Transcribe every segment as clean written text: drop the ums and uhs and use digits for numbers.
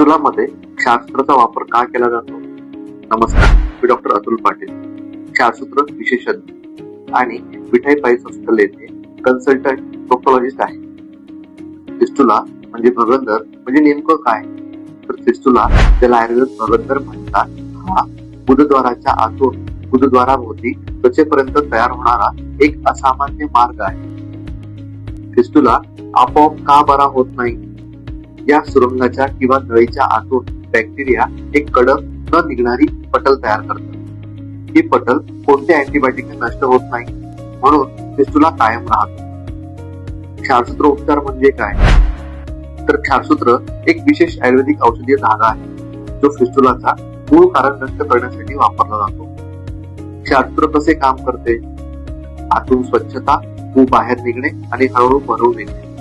फिस्टुलामध्ये क्षारसूत्राचा वापर का केला जातो? नमस्कार, मी डॉक्टर अतुल पाटील, क्षारसूत्र विशेषज्ञ आणि विठाई पाईल्स हॉस्पिटल येथे कन्सल्टंट प्रोक्टोलॉजिस्ट आहे. फिस्टुला म्हणजे भगंदर म्हणजे नेमकं काय? तर फिस्टुला, ज्याला आयुर्वेदात भगंदर म्हणतात, हा गुदद्वाराच्या आतून गुदद्वाराभोवती त्वचेपर्यंत तयार होणारा एक असामान्य मार्ग आहे. फिस्टुला आपोआप का बरा होत नाही? या सुरुंगाच्या किंवा नळीच्या आतून बॅक्टेरिया एक कडक न निघणारी पटल तयार करतात. ही पटल कोणत्या अँटीबायोटिकने नष्ट होत नाही, म्हणून फिस्टुला कायम राहतो. क्षारसूत्र उपचार म्हणजे काय? तर क्षारसूत्र एक विशेष आयुर्वेदिक औषधीय धागा आहे, जो फिस्टुलाचा मूळ कारण नष्ट करण्यासाठी वापरला जातो. क्षारसूत्र कसे काम करते? आतून स्वच्छता, पू बाहेर निघणे आणि हळूहळू भरून निघणे.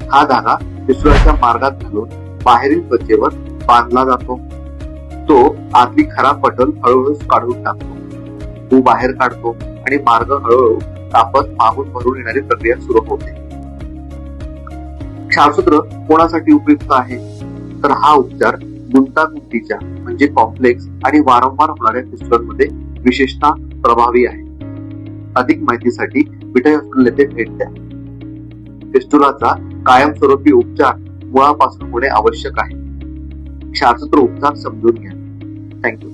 हा धागा फिस्टुलाच्या मार्गात घालून बाहेरील त्वचेवर बांधला जातो. तो आतली खराब पटल हळूहळू काढून टाकतो, पू बाहेर काढतो आणि मार्ग हळूहळू कापत मागून भरून येणारी प्रक्रिया सुरू होते. क्षारसूत्र कोणासाठी उपयुक्त आहे? तर हा उपचार गुंतागुंतीच्या म्हणजे कॉम्प्लेक्स आणि वारंवार होणाऱ्या फिस्टुलांमध्ये विशेषतः प्रभावी आहे. अधिक माहितीसाठी विठाई हॉस्पिटल येथे भेट द्या. फिस्टुलाचा कायमस्वरूपी उपचार मुळापासून होणे आवश्यक आहे. क्षारसूत्र उपचार समजून घ्या. थँक्यू.